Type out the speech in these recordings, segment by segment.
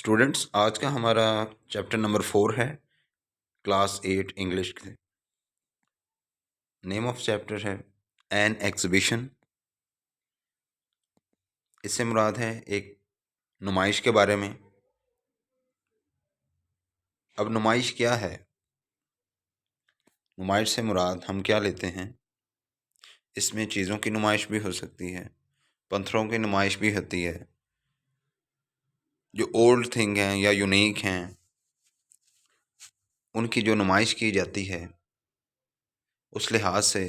Students, आज का हमारा चैप्टर नंबर 4 है, क्लास 8 इंग्लिश के। नेम ऑफ चैप्टर है एन एग्जीबिशन। इससे मुराद है एक नुमाइश के बारे में। अब नुमाइश क्या है? नुमाइश से मुराद हम क्या लेते हैं? इसमें चीज़ों की नुमाइश भी हो सकती है, पत्थरों की नुमाइश भी होती है। जो ओल्ड थिंग हैं या यूनिक हैं उनकी जो नुमाइश की जाती है, उस लिहाज से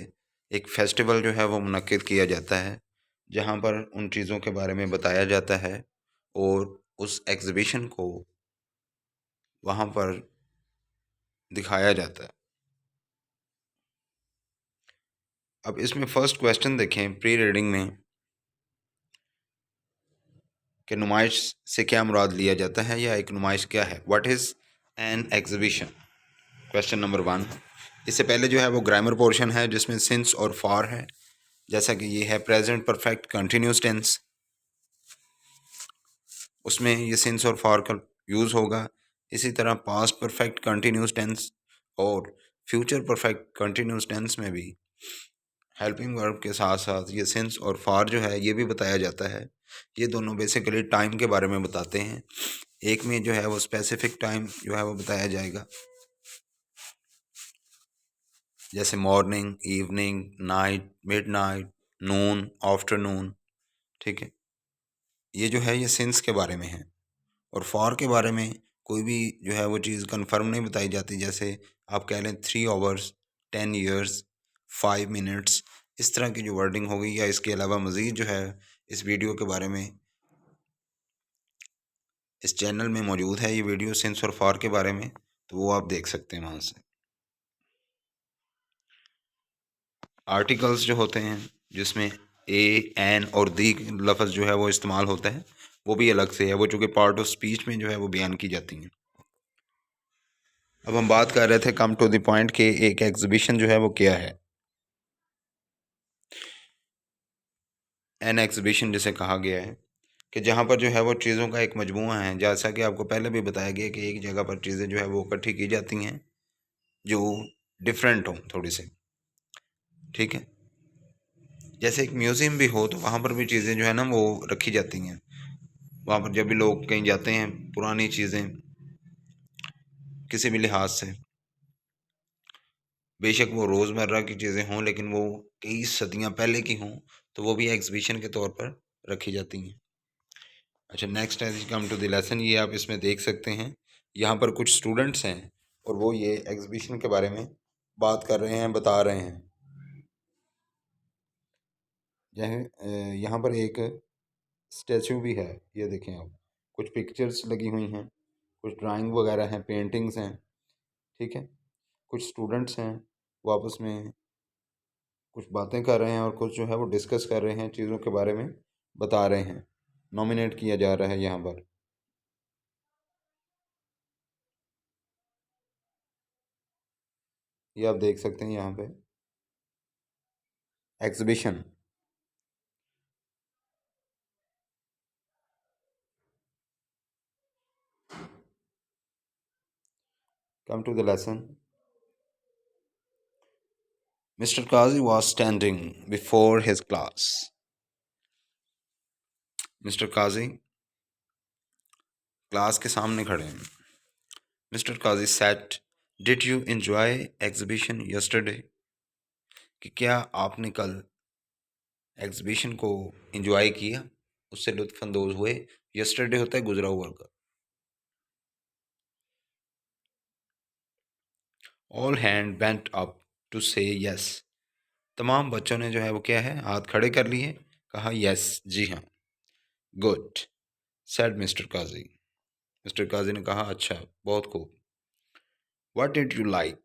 एक फेस्टिवल जो है वो मुनक्किद किया जाता है, जहाँ पर उन चीज़ों के बारे में बताया जाता है और उस एग्ज़िबिशन को वहाँ पर दिखाया जाता है। अब इसमें फ़र्स्ट क्वेश्चन देखें प्री रीडिंग में कि नुमाइश से क्या मुराद लिया जाता है या एक नुमाइश क्या है। What is an exhibition? Question number 1। इससे पहले जो है वो ग्रामर पोर्शन है जिसमें सिंस और फॉर है। जैसा कि ये है प्रेजेंट परफेक्ट कंटिन्यूस टेंस, उसमें ये सिंस और फॉर का यूज़ होगा। इसी तरह पास्ट परफेक्ट कंटिन्यूस टेंस और फ्यूचर परफेक्ट कंटिन्यूस टेंस में भी हेल्पिंग वर्ब के साथ साथ ये सिंस और फॉर जो है ये भी बताया जाता है। ये दोनों बेसिकली टाइम के बारे में बताते हैं। एक में जो है वो स्पेसिफिक टाइम जो है वो बताया जाएगा, जैसे मॉर्निंग, इवनिंग, नाइट, मिडनाइट, नून, आफ्टरनून। ठीक है, ये जो है ये सिंस के बारे में है। और फॉर के बारे में कोई भी जो है वो चीज़ कंफर्म नहीं बताई जाती। जैसे आप कह लें 3 आवर्स, 10 ईयर्स, 5 मिनट्स, इस तरह की जो वर्डिंग होगी। या इसके अलावा मज़ीद जो है इस वीडियो के बारे में इस चैनल में मौजूद है ये वीडियो सिंस और फॉर के बारे में, तो वो आप देख सकते हैं वहाँ से। आर्टिकल्स जो होते हैं जिसमें ए, एन और दी लफ्ज़ जो है वो इस्तेमाल होता है, वो भी अलग से है, वो चूँकि पार्ट ऑफ स्पीच में जो है वो बयान की जाती हैं। अब हम बात कर रहे थे कम टू द पॉइंट कि एक एग्जीबिशन जो है वो क्या है। एन एग्जीबिशन जिसे कहा गया है कि जहाँ पर जो है वो चीज़ों का एक मजमूआ है। जैसा कि आपको पहले भी बताया गया कि एक जगह पर चीज़ें जो है वो इकट्ठी की जाती हैं जो डिफरेंट हों थोड़ी सी। ठीक है, जैसे एक म्यूज़ियम भी हो तो वहाँ पर भी चीज़ें जो है ना वो रखी जाती हैं। वहाँ पर जब भी लोग कहीं जाते हैं, पुरानी चीज़ें किसी भी लिहाज से, बेशक वो रोज़मर्रा की चीज़ें हों लेकिन वो कई सदियाँ पहले की हों, तो वो भी एग्जीबिशन के तौर पर रखी जाती हैं। अच्छा, next as come to the lesson, ये आप इसमें देख सकते हैं। यहाँ पर कुछ स्टूडेंट्स हैं और वो ये एग्जीबिशन के बारे में बात कर रहे हैं, बता रहे हैं। यहाँ पर एक स्टैचू भी है, ये देखें आप। कुछ पिक्चर्स लगी हुई हैं, कुछ ड्राइंग वगैरह हैं, पेंटिंग्स हैं। ठीक है, कुछ स्टूडेंट्स हैं वो आपस में कुछ बातें कर रहे हैं और कुछ जो है वो डिस्कस कर रहे हैं, चीज़ों के बारे में बता रहे हैं। नॉमिनेट किया जा रहा है यहाँ पर। ये आप देख सकते हैं यहाँ पे exhibition. Come to the lesson. Mr. Kazi was standing before his class. Mr. Kazi class के सामने खड़े हैं। Mr. Kazi said, "Did you enjoy exhibition yesterday?" कि क्या आपने कल एग्जीबिशन को एंजॉय किया, उससे लुत्फ अंदोज हुए। यस्टरडे होता है गुजरा हुआ का। All hand bent up to say yes. तमाम बच्चों ने जो है वो क्या है, हाथ खड़े कर लिए, कहा यस, जी हाँ। गुड, सेड मिस्टर काजी। मिस्टर काजी ने कहा अच्छा, बहुत खूब। What did you like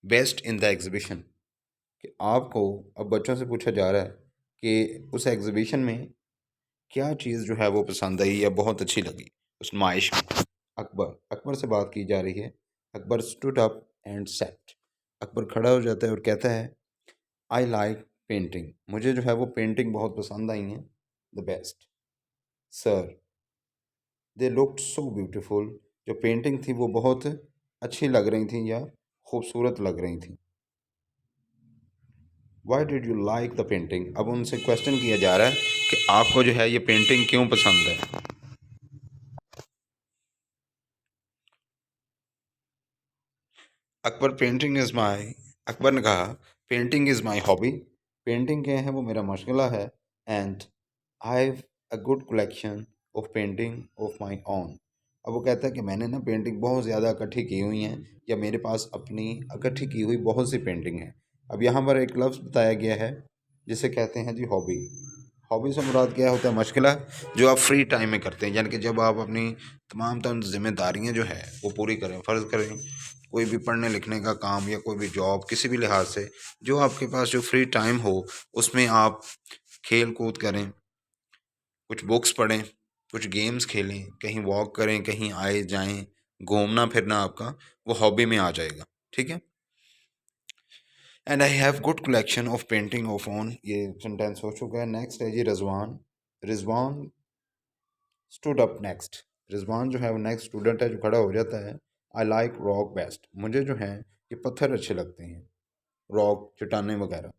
best in the exhibition? कि आपको अब बच्चों से पूछा जा रहा है कि उस एग्जीबिशन में क्या चीज़ जो है वो पसंद आई या बहुत अच्छी लगी उस नुमाइश में। अकबर, अकबर से बात की जा रही है। Akbar stood up and set. Akbar खड़ा हो जाता है और कहता है आई लाइक पेंटिंग। मुझे जो है वो पेंटिंग बहुत पसंद आई हैं। The best sir, they looked so beautiful, जो पेंटिंग थी वो बहुत अच्छी लग रही थी या खूबसूरत लग रही थी। Why did you like the painting, अब उनसे क्वेश्चन किया जा रहा है कि आपको जो है ये पेंटिंग क्यों पसंद है। Akbar painting is my, Akbar ने कहा painting is my hobby, painting क्या है वो मेरा मशगला है। And I have a good collection of painting of my own, अब वो कहता है कि मैंने ना पेंटिंग बहुत ज़्यादा इकट्ठी की हुई हैं, या मेरे पास अपनी इकट्ठी की हुई बहुत सी पेंटिंग हैं। अब यहाँ पर एक लफ्ज़ बताया गया है जिसे कहते हैं जी हॉबी। हॉबी से मुराद क्या होता है, मशगला, जो आप फ्री टाइम में करते हैं, यानी कि जब आप अपनी तमाम तमाम जिम्मेदारियां जो है वो पूरी करें। फ़र्ज़ करें कोई भी पढ़ने लिखने का काम या कोई भी जॉब, किसी भी लिहाज से जो आपके पास जो फ्री टाइम हो उसमें आप खेल कूद करें, कुछ बुक्स पढ़ें, कुछ गेम्स खेलें, कहीं वॉक करें, कहीं आए जाएं, घूमना फिरना आपका वो हॉबी में आ जाएगा। ठीक है। And I have good collection of painting of own, ये सेंटेंस हो चुका है। नेक्स्ट है ji Rizwan. Rizwan stood up next, Rizwan जो है वो नेक्स्ट स्टूडेंट है जो खड़ा हो जाता है। आई लाइक रॉक बेस्ट, मुझे जो है ये पत्थर अच्छे लगते हैं। रॉक चट्टाने वगैरह,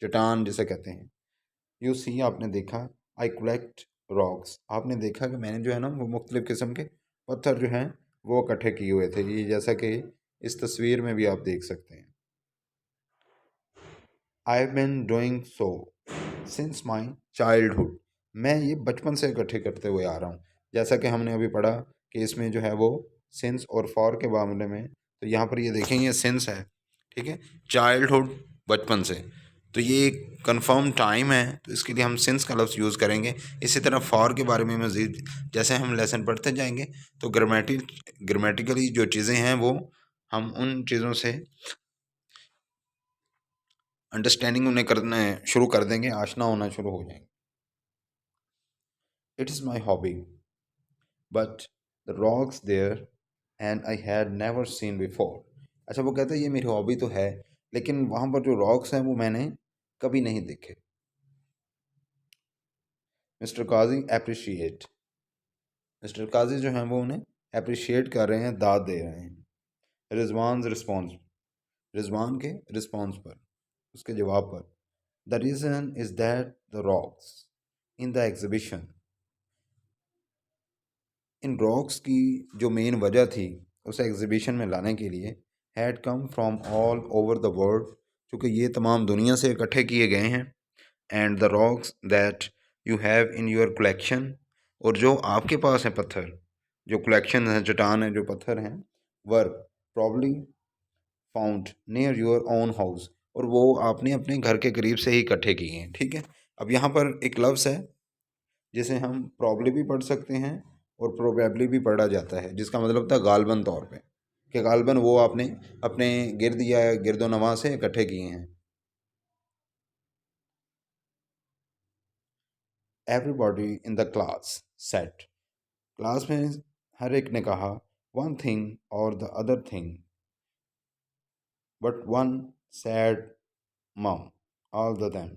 चट्टान जिसे कहते हैं। यू सी, आपने देखा, आई कलेक्ट रॉक्स, आपने देखा कि मैंने जो है ना वो मुख्तलिफ़ किस्म के पत्थर जो हैं वो इकट्ठे किए हुए थे। ये जैसा कि इस तस्वीर में भी आप देख सकते हैं। आई have been doing so since my childhood, मैं ये बचपन से इकट्ठे करते हुए आ रहा हूँ। जैसा कि हमने अभी पढ़ा कि इसमें जो है वो सिंस और फॉर के मामले में, तो यहाँ पर ये देखेंगे ये सिंस है। ठीक है। चाइल्डहुड बचपन से, तो ये एक कन्फर्म टाइम है, तो इसके लिए हम सिंस का लफ्ज़ यूज़ करेंगे। इसी तरह फॉर के बारे में मज़ीद जैसे हम लेसन पढ़ते जाएंगे तो ग्रामेटिकली जो चीज़ें हैं वो हम उन चीज़ों से अंडरस्टैंडिंग उन्हें करना शुरू कर देंगे, आशना होना शुरू हो जाएंगे। It is my hobby but the rocks there and I had never seen before, अच्छा वो कहता है ये मेरी हॉबी तो है लेकिन वहाँ पर जो रॉक्स हैं वो मैंने कभी नहीं देखे। मिस्टर काजी अप्रिशिएट, मिस्टर काजी जो हैं वो उन्हें अप्रिशिएट कर रहे हैं, दाद दे रहे हैं। रिजवान रिस्पॉन्स, रिजवान के रिस्पॉन्स पर, उसके जवाब पर। The reason is that the rocks in the exhibition, in rocks की जो मेन वजह थी उसे एग्जीबिशन में लाने के लिए, had come from all over the world, क्योंकि ये तमाम दुनिया से इकट्ठे किए गए हैं। And the rocks that you have in your collection, और जो आपके पास है पत्थर, जो कलेक्शन है, चट्टान है, जो पत्थर हैं, were probably found near your own house, और वो आपने अपने घर के करीब से ही इकट्ठे किए हैं। ठीक है। अब यहाँ पर एक लफ्ज़ है जिसे हम प्रॉब्ली भी पढ़ सकते हैं और प्रोबेबली भी पढ़ा जाता है, जिसका मतलब था गालबन तौर पे, कि गालबन वो आपने अपने गिर्द या गिरदो नवा से इकट्ठे किए हैं। Everybody in the class set, class में हर एक ने कहा, वन थिंग और the other thing but one sad मम ऑल द देम,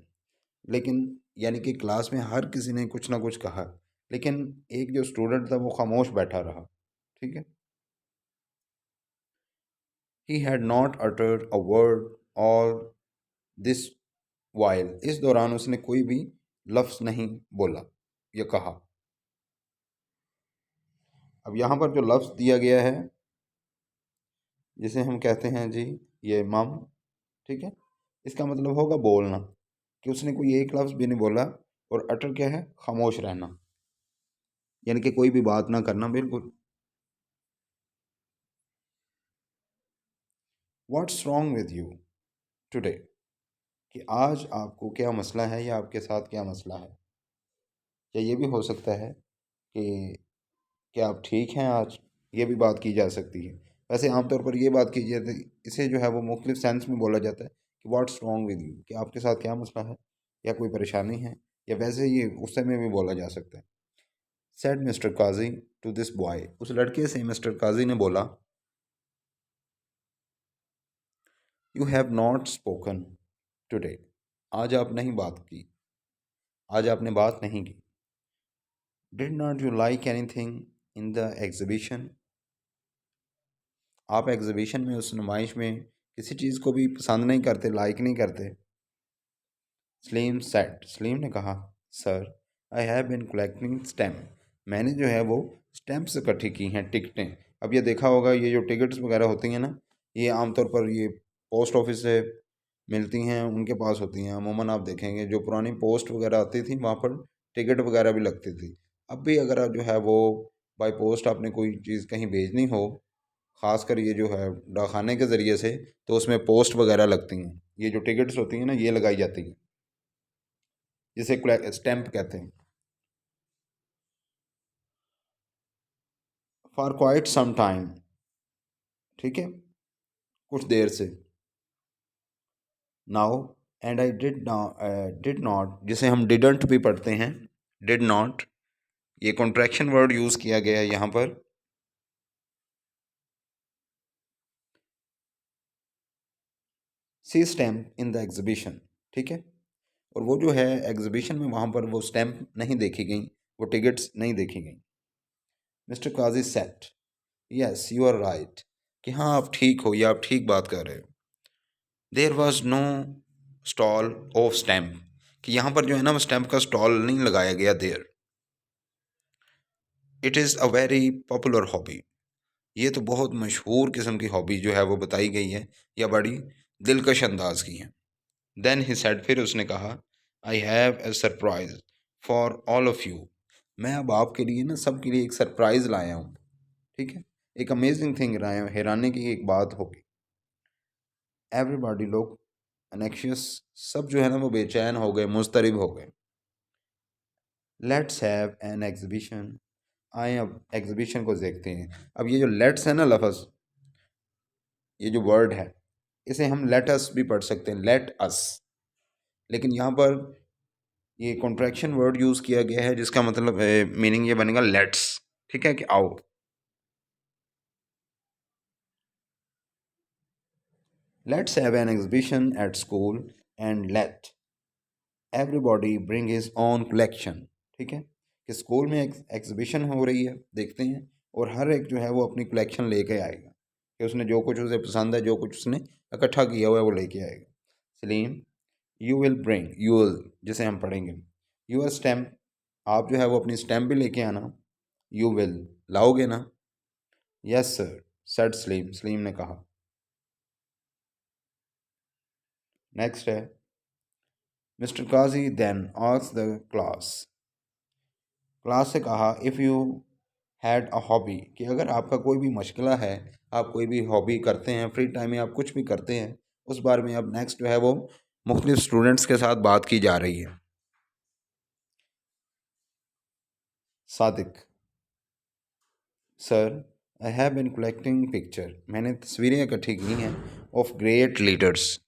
लेकिन यानी कि क्लास में हर किसी ने कुछ ना कुछ कहा, लेकिन एक जो स्टूडेंट था वो खामोश बैठा रहा। ठीक है। He had not uttered a word और दिस वाइल, इस दौरान उसने कोई भी लफ्ज़ नहीं बोला या कहा। अब यहाँ पर जो लफ्ज़ दिया गया है जिसे हम कहते हैं जी ये मम, ठीक है, इसका मतलब होगा बोलना, कि उसने कोई एक लफ्ज़ भी नहीं बोला। और अटर क्या है, खामोश रहना, यानी कि कोई भी बात ना करना बिल्कुल। What's wrong with you today, कि आज आपको क्या मसला है या आपके साथ क्या मसला है। या ये भी हो सकता है कि क्या आप ठीक हैं आज, ये भी बात की जा सकती है। वैसे आमतौर पर ये बात की जाती है, इसे जो है वो मुख्तलिफ सेंस में बोला जाता है कि व्हाट्स रॉन्ग विद यू, कि आपके साथ क्या मसला है या कोई परेशानी है, या वैसे ये गुस्से में भी बोला जा सकता है। Said mister Kazi to this boy, उस लड़के से मिस्टर काजी ने बोला, you have not spoken today, आज आप नहीं बात की, आज आपने बात नहीं की। Did not you like anything in the exhibition, आप एग्जीबिशन में, उस नुमाइश में किसी चीज़ को भी पसंद नहीं करते, लाइक नहीं करते। सलीम सेड, सलीम ने कहा, sir I have been collecting stamp, मैंने जो है वो स्टैम्प्स इकट्ठी की हैं, टिकटें। अब ये देखा होगा, ये जो टिकट्स वगैरह होती हैं ना, ये आमतौर पर ये पोस्ट ऑफिस से मिलती हैं, उनके पास होती हैं। अमूमन आप देखेंगे जो पुरानी पोस्ट वगैरह आती थी वहाँ पर टिकट वगैरह भी लगती थी। अब भी अगर आप जो है वो बाई पोस्ट आपने कोई चीज़ कहीं भेजनी हो, ख़ासकर ये जो है डाकखाने के ज़रिए से, तो उसमें पोस्ट वगैरह लगती हैं। ये जो टिकट्स होती हैं ना, ये लगाई जाती हैं, जिसे स्टैंप कहते हैं। फॉर क्वाइट सम टाइम, ठीक है, कुछ देर से। Now and I did not, जिसे हम डिडंट भी पढ़ते हैं, डिड नॉट, ये कॉन्ट्रैक्शन वर्ड यूज़ किया गया है यहाँ पर। सी स्टैम्प इन द एग्जीबिशन, ठीक है। और वो जो है एग्जीबिशन में, वहाँ पर वो स्टैम्प नहीं देखी गई, वो टिकट्स नहीं देखी गई। Mister Kazi said, yes you are right, कि हाँ आप ठीक हो, या आप ठीक बात कर रहे हो। There was no stall of stamp, कि यहाँ पर जो है ना वो स्टैम्प का स्टॉल नहीं लगाया गया there. It is a very popular hobby, ये तो बहुत मशहूर किस्म की हॉबी जो है वो बताई गई है, या बड़ी दिलकश अंदाज की है। देन ही सेड, फिर उसने कहा, I have a surprise for all of you, मैं अब आपके लिए ना, सबके लिए एक सरप्राइज लाया हूँ, ठीक है, एक अमेजिंग थिंग लाया हूँ, हैरानी की एक बात होगी। एवरीबॉडी, लोग अनेक्शियस, सब जो है ना वो बेचैन हो गए, मुस्तरिब हो गए। लेट्स हैव एन एग्जीबिशन, आए अब एग्जीबिशन को देखते हैं। अब ये जो लेट्स है ना लफ्ज़, ये जो वर्ड है, इसे हम लेट अस भी पढ़ सकते हैं, लेट अस, लेकिन यहाँ पर ये कॉन्ट्रैक्शन वर्ड यूज़ किया गया है, जिसका मतलब मीनिंग ये बनेगा लेट्स, ठीक है, कि आओ। Let's have an exhibition at school and let everybody bring his own collection, ठीक है, कि स्कूल में एक एग्जीबिशन हो रही है, देखते हैं, और हर एक जो है वो अपनी कलेक्शन लेके आएगा, कि उसने जो कुछ उसे पसंद है, जो कुछ उसने इकट्ठा किया हुआ है वो लेके आएगा। Salim, you will bring, you will, जिसे हम पढ़ेंगे, यूर स्टैम्प, आप जो है वो अपनी स्टैम्प भी लेके आना। यू विल, लाओगे ना। Yes sir, said Salim, Salim ने कहा। नेक्स्ट है, mister Kazi then asked the class, class से कहा, if you had a hobby, कि अगर आपका कोई भी मशगला है, आप कोई भी हॉबी करते हैं, फ्री टाइम में आप कुछ भी करते हैं, उस बारे में अब नेक्स्ट जो है वो मुख्तलिफ स्टूडेंट्स के साथ बात की जा रही है। Sadiq, sir I have been collecting picture, मैंने तस्वीरें इकट्ठी की हैं, ऑफ ग्रेट लीडर्स,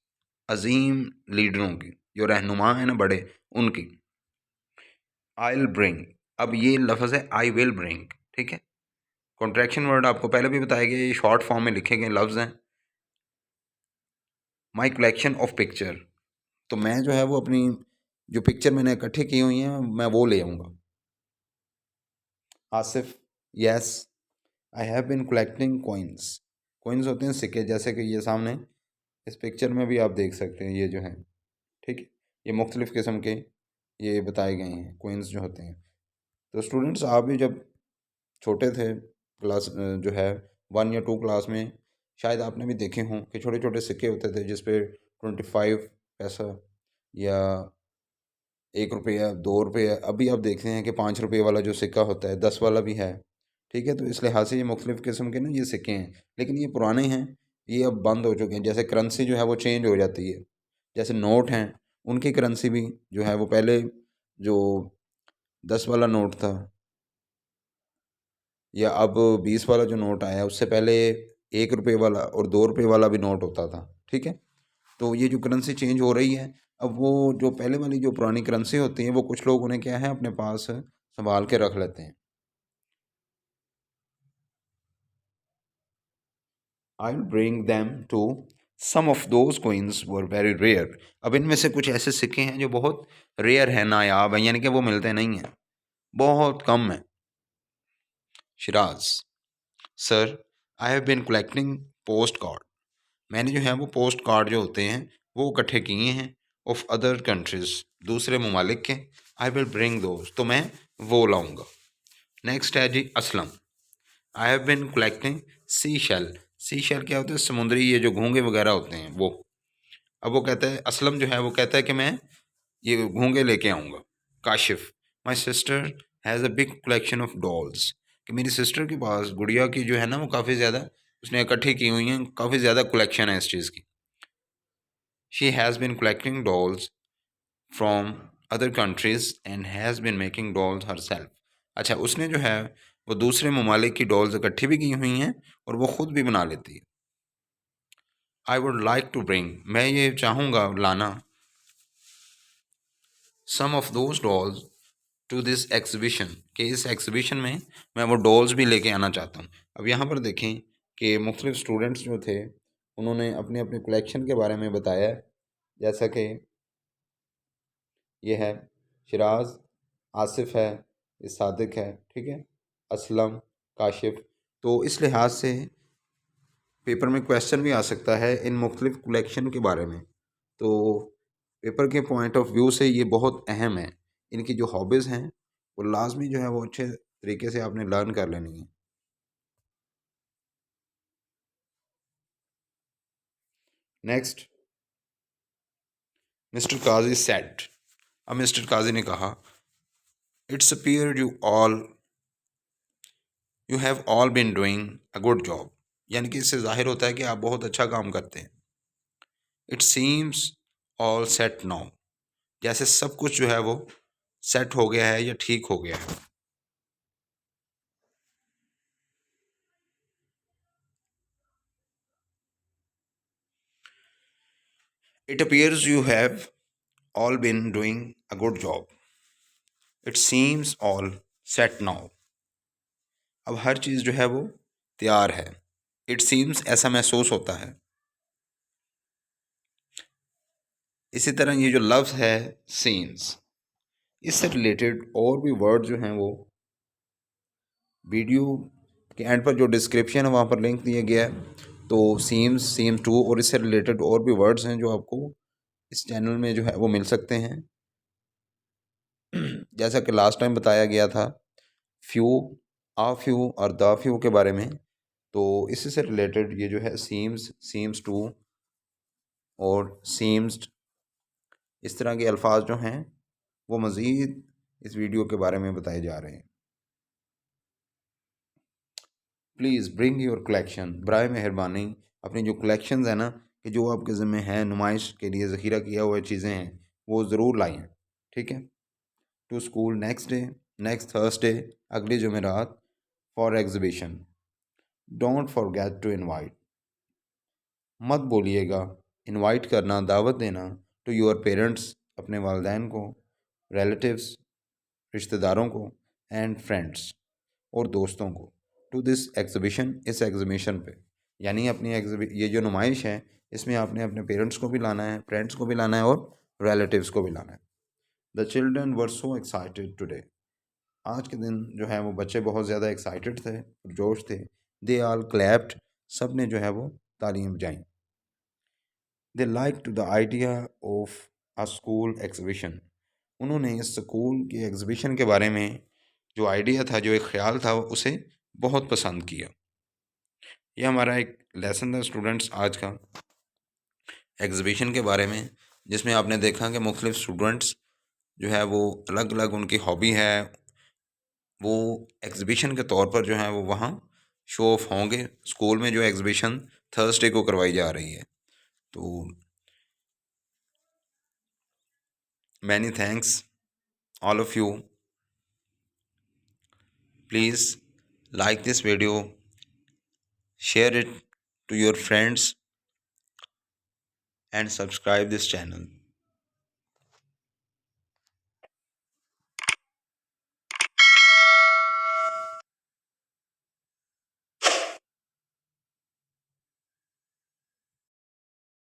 अजीम लीडरों की, जो रहनुमा हैं ना बड़े, उनकी। आई विल ब्रिंग, अब ये लफ्ज़ है आई विल ब्रिंग, ठीक है, कॉन्ट्रैक्शन वर्ड आपको पहले भी बताया गया, ये शॉर्ट फॉर्म में लिखे गए लफ्ज़ हैं। माई कलेक्शन ऑफ पिक्चर, तो मैं जो है वो अपनी जो पिक्चर मैंने इकट्ठी की हुई हैं, मैं वो ले आऊँगा। Asif, yes I have been collecting coins, coins होते हैं सिक्के, जैसे कि ये सामने इस पिक्चर में भी आप देख सकते हैं, ये जो है, ठीक है, ये मुख्तलिफ़ किस्म के ये बताए गए हैं कॉइन्स जो होते हैं। तो स्टूडेंट्स, आप भी जब छोटे थे, क्लास जो है 1 या 2 क्लास में, शायद आपने भी देखे हों कि छोटे छोटे सिक्के होते थे, जिस पे 25 पैसा या 1 रुपया, 2 रुपये, अभी आप देखते हैं कि 5 रुपये वाला जो सिक्का होता है, 10 वाला भी है, ठीक है। तो इस लिहाज से ये मुख्तलिफ़ किस्म के ना ये सिक्के हैं, लेकिन ये पुराने हैं, ये अब बंद हो चुके हैं। जैसे करेंसी जो है वो चेंज हो जाती है, जैसे नोट हैं, उनकी करेंसी भी जो है वो पहले जो 10 वाला नोट था, या अब 20 वाला जो नोट आया है, उससे पहले 1 रुपये वाला और 2 रुपये वाला भी नोट होता था, ठीक है। तो ये जो करेंसी चेंज हो रही है, अब वो जो पहले वाली जो पुरानी करेंसी होती है, वो कुछ लोग उन्हें क्या है अपने पास संभाल के रख लेते हैं। I will bring them too, some of those coins were very rare, अब इनमें से कुछ ऐसे सिक्के हैं जो बहुत रेयर है, नायाब है, यानी कि वो मिलते नहीं हैं, बहुत कम है। Siraj, sir I have been collecting post card. मैंने जो है वो पोस्ट कार्ड जो होते हैं वो इकट्ठे किए हैं ऑफ अदर कंट्रीज, दूसरे ममालिक के। आई विल ब्रिंग दोज, तो मैं वो लाऊंगा। नेक्स्ट है ji Aslam, I have been collecting sea shell. Sea shell क्या होते हैं? समुद्री ये जो घोंगे वगैरह होते हैं वो। अब वो कहता है, असलम जो है वो कहता है कि मैं ये घोंगे लेके आऊँगा। Kashif, my sister has a big collection of dolls, कि मेरी सिस्टर के पास गुड़िया की जो है ना वो काफ़ी ज़्यादा उसने इकट्ठी की हुई हैं, काफ़ी ज़्यादा कलेक्शन है इस चीज़ की। She has been collecting dolls from other countries and has been making dolls her self. अच्छा, उसने जो है वो दूसरे ममालिक की डॉल्स इकट्ठी भी की हुई हैं और वो ख़ुद भी बना लेती है। I would like to bring, मैं ये चाहूँगा लाना, some of those dolls to this exhibition, कि इस एग्जीबिशन में मैं वो डॉल्स भी लेके आना चाहता हूँ। अब यहाँ पर देखें कि मुख्तलिफ स्टूडेंट्स जो थे उन्होंने अपने अपने कलेक्शन के बारे में बताया, जैसा कि ये है शिराज, आसिफ है, ये सादिक है, ठीक है, असलम, काशिफ। तो इस लिहाज से पेपर में क्वेश्चन भी आ सकता है इन मुख्तलिफ कलेक्शन के बारे में। तो पेपर के पॉइंट ऑफ व्यू से ये बहुत अहम है। इनकी जो हॉबीज़ हैं वो लाजमी जो है वो अच्छे तरीके से आपने लर्न कर लेनी है। Next, mister Kazi said. अब मिस्टर काजी ने कहा, it's appear you have all been doing a good job, यानी कि इससे जाहिर होता है कि आप बहुत अच्छा काम करते हैं। It seems all set now, जैसे सब कुछ जो है वो सेट हो गया है या ठीक हो गया है। It appears you have all been doing a good job, it seems all set now. अब हर चीज़ जो है वो तैयार है। इट सीम्स ऐसा महसूस होता है। इसी तरह ये जो लफ्ज़ है सीन्स, इससे रिलेटेड और भी वर्ड जो हैं वो वीडियो के एंड पर जो डिस्क्रिप्शन है वहाँ पर लिंक दिया गया है। तो सीम्स, सीम टू और इससे रिलेटेड और भी वर्ड्स हैं जो आपको इस चैनल में जो है वो मिल सकते हैं। जैसा कि लास्ट टाइम बताया गया था फ्यू, आ फ्यू और द फ्यू के बारे में, तो इसी से रिलेटेड ये जो है सीम्स, सीम्स टू और सीम्स, इस तरह के अल्फाज जो हैं वो मज़ीद इस वीडियो के बारे में बताए जा रहे हैं। प्लीज़ ब्रिंग योर कलेक्शन, बराए मेहरबानी अपनी जो कलेक्शंस हैं ना, कि जो आपके ज़िम्मे हैं, नुमाइश के लिए ज़ख़ीरा किया हुआ चीज़ें हैं, वो ज़रूर लाएँ, ठीक है। To school next day, next Thursday, अगली जुमेरात, for exhibition. Don't forget to invite, मत बोलिएगा इनवाइट करना, दावत देना, टू योर पेरेंट्स, अपने वालिदैन को, रिलेटिव्स, रिश्तेदारों को, एंड फ्रेंड्स, और दोस्तों को, टू दिस एग्ज़िबिशन, इस एग्ज़िबिशन पे, यानी अपनी ये जो नुमाइश है इसमें आपने अपने पेरेंट्स को भी लाना है, फ्रेंड्स को भी लाना है और रिलेटिव्स को भी लाना है। The children were so excited today, आज के दिन जो है वो बच्चे बहुत ज़्यादा एक्साइटेड थे, जोश थे। दे आल क्लैप्ड, सब ने जो है वो तालियां बजाईं। They like to the idea of a school exhibition, उन्होंने इस स्कूल के एग्ज़िबिशन के बारे में जो आइडिया था, जो एक ख्याल था, उसे बहुत पसंद किया। ये हमारा एक लेसन था स्टूडेंट्स आज का एग्ज़िबिशन के बारे में, जिसमें आपने देखा कि मुख्तलिफ स्टूडेंट्स जो है वो अलग अलग उनकी हॉबी है, वो एग्ज़िबिशन के तौर पर जो है वो वहाँ शो ऑफ होंगे। स्कूल में जो एग्ज़िबिशन थर्सडे को करवाई जा रही है। तो many thanks all of you. Please like this video, share it to your friends and subscribe this channel.